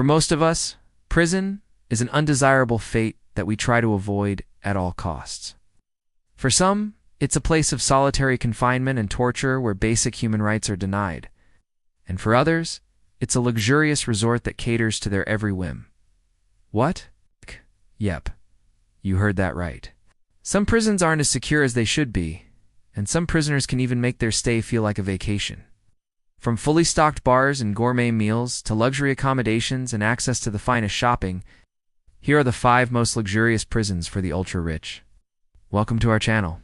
For most of us, prison is an undesirable fate that we try to avoid at all costs. For some, it's a place of solitary confinement and torture where basic human rights are denied. And for others, it's a luxurious resort that caters to their every whim. What? Yep, you heard that right. Some prisons aren't as secure as they should be, and some prisoners can even make their stay feel like a vacation. From fully stocked bars and gourmet meals to luxury accommodations and access to the finest shopping, here are the 5 most luxurious prisons for the ultra-rich. Welcome to our channel.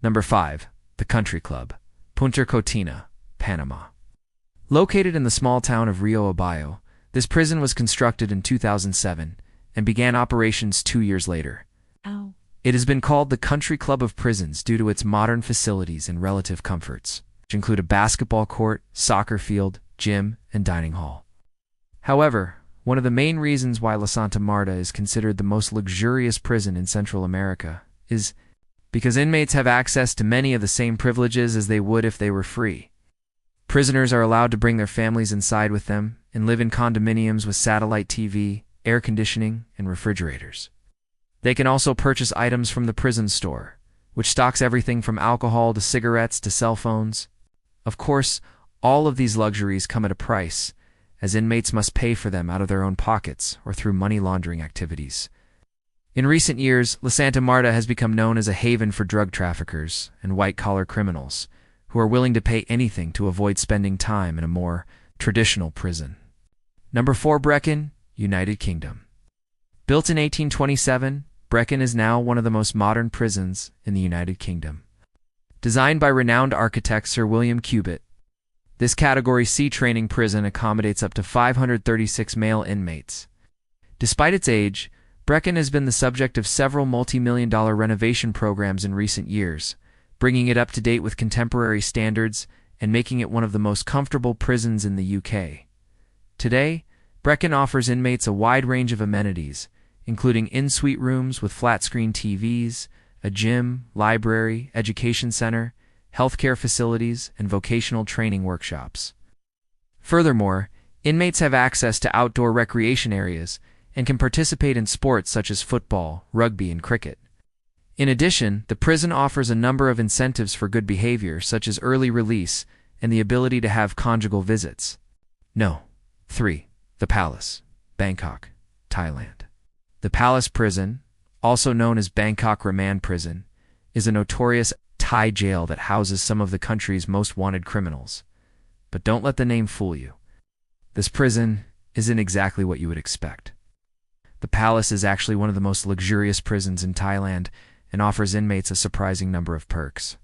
Number 5. The Country Club, Punta Cotina, Panama. Located in the small town of Rio Abajo, this prison was constructed in 2007 and began operations 2 years later. It has been called the Country Club of Prisons due to its modern facilities and relative comforts, which include a basketball court, soccer field, gym, and dining hall. However, one of the main reasons why La Santa Marta is considered the most luxurious prison in Central America is because inmates have access to many of the same privileges as they would if they were free. Prisoners are allowed to bring their families inside with them and live in condominiums with satellite TV, air conditioning, and refrigerators. They can also purchase items from the prison store, which stocks everything from alcohol to cigarettes to cell phones. Of course, all of these luxuries come at a price, as inmates must pay for them out of their own pockets or through money laundering activities. In recent years, La Santa Marta has become known as a haven for drug traffickers and white-collar criminals who are willing to pay anything to avoid spending time in a more traditional prison. Number 4. Brecon, United Kingdom. Built in 1827, Brecon is now one of the most modern prisons in the United Kingdom. Designed by renowned architect Sir William Cubitt, this Category C training prison accommodates up to 536 male inmates. Despite its age, Brecon has been the subject of several multi-million-dollar renovation programs in recent years, bringing it up to date with contemporary standards and making it one of the most comfortable prisons in the UK. Today, Brecon offers inmates a wide range of amenities, including in-suite rooms with flat-screen TVs, a gym, library, education center, healthcare facilities, and vocational training workshops. Furthermore, inmates have access to outdoor recreation areas and can participate in sports such as football, rugby, and cricket. In addition, the prison offers a number of incentives for good behavior, such as early release and the ability to have conjugal visits. 3. The Palace, Bangkok, Thailand. The Palace Prison, also known as Bangkok Remand Prison, is a notorious Thai jail that houses some of the country's most wanted criminals. But don't let the name fool you. This prison isn't exactly what you would expect. The Palace is actually one of the most luxurious prisons in Thailand and offers inmates a surprising number of perks.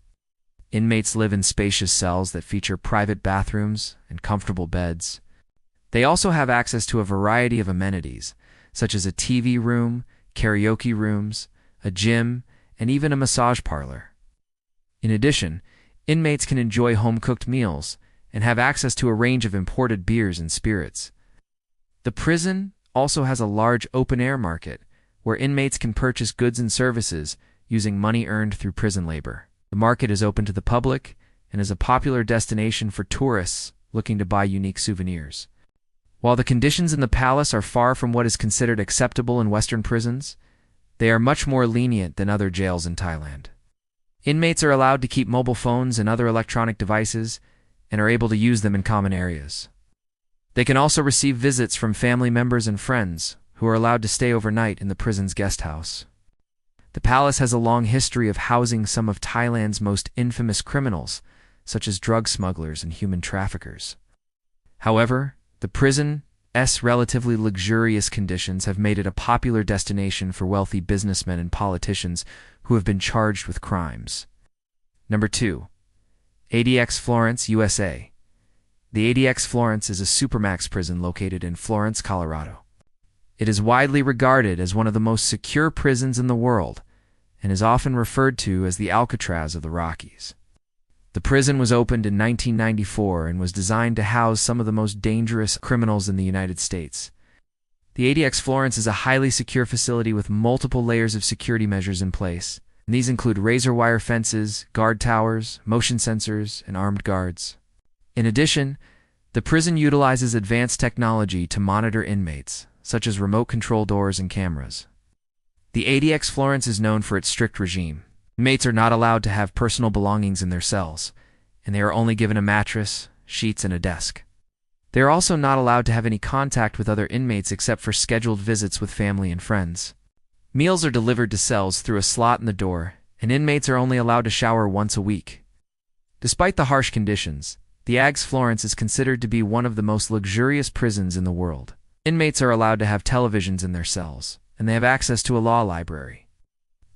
Inmates live in spacious cells that feature private bathrooms and comfortable beds. They also have access to a variety of amenities, such as a TV room, karaoke rooms, a gym, and even a massage parlor. In addition, inmates can enjoy home-cooked meals and have access to a range of imported beers and spirits. The prison also has a large open-air market where inmates can purchase goods and services using money earned through prison labor. The market is open to the public and is a popular destination for tourists looking to buy unique souvenirs. While the conditions in the palace are far from what is considered acceptable in Western prisons, they are much more lenient than other jails in Thailand. Inmates are allowed to keep mobile phones and other electronic devices and are able to use them in common areas. They can also receive visits from family members and friends who are allowed to stay overnight in the prison's guest house. The palace has a long history of housing some of Thailand's most infamous criminals, such as drug smugglers and human traffickers. However, the prison's relatively luxurious conditions have made it a popular destination for wealthy businessmen and politicians who have been charged with crimes. Number 2. ADX Florence, USA. The ADX Florence is a supermax prison located in Florence, Colorado. It is widely regarded as one of the most secure prisons in the world and is often referred to as the Alcatraz of the Rockies. The prison was opened in 1994 and was designed to house some of the most dangerous criminals in the United States. The ADX Florence is a highly secure facility with multiple layers of security measures in place, and these include razor wire fences, guard towers, motion sensors, and armed guards. In addition, The prison utilizes advanced technology to monitor inmates, such as remote control doors and cameras. The ADX Florence is known for its strict regime. Inmates are not allowed to have personal belongings in their cells, and they are only given a mattress, sheets, and a desk. They are also not allowed to have any contact with other inmates except for scheduled visits with family and friends. Meals are delivered to cells through a slot in the door, and inmates are only allowed to shower once a week. Despite the harsh conditions, the ADX Florence is considered to be one of the most luxurious prisons in the world. Inmates are allowed to have televisions in their cells, and they have access to a law library.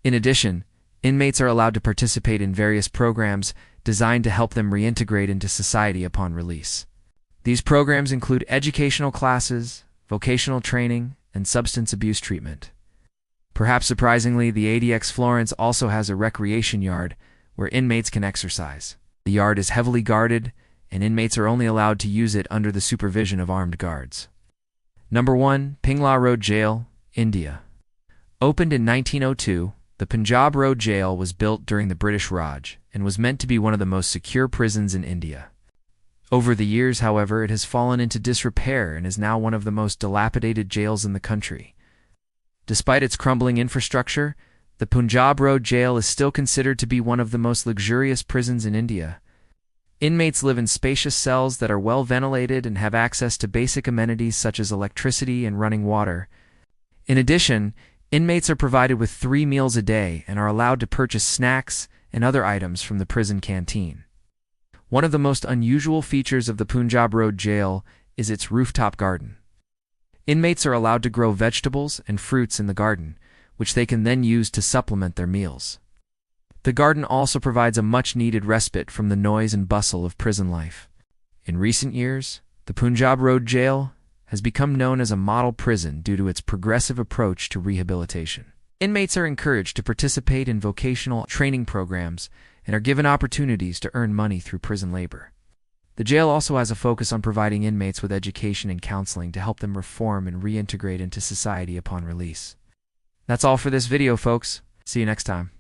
In addition, inmates are allowed to participate in various programs designed to help them reintegrate into society upon release. These programs include educational classes, vocational training, and substance abuse treatment. Perhaps surprisingly, the ADX Florence also has a recreation yard where inmates can exercise. The yard is heavily guarded, and inmates are only allowed to use it under the supervision of armed guards. Number 1. Pingla Road Jail, India. Opened in 1902, the Punjab Road Jail was built during the British Raj and was meant to be one of the most secure prisons in India. Over the years, however, it has fallen into disrepair and is now one of the most dilapidated jails in the country. Despite its crumbling infrastructure, the Punjab Road Jail is still considered to be one of the most luxurious prisons in India. Inmates live in spacious cells that are well ventilated and have access to basic amenities such as electricity and running water. In addition, inmates are provided with 3 meals a day and are allowed to purchase snacks and other items from the prison canteen. One of the most unusual features of the Punjab Road Jail is its rooftop garden. Inmates are allowed to grow vegetables and fruits in the garden, which they can then use to supplement their meals. The garden also provides a much-needed respite from the noise and bustle of prison life. In recent years, the Punjab Road Jail has become known as a model prison due to its progressive approach to rehabilitation. Inmates are encouraged to participate in vocational training programs and are given opportunities to earn money through prison labor. The jail also has a focus on providing inmates with education and counseling to help them reform and reintegrate into society upon release. That's all for this video, folks. See you next time.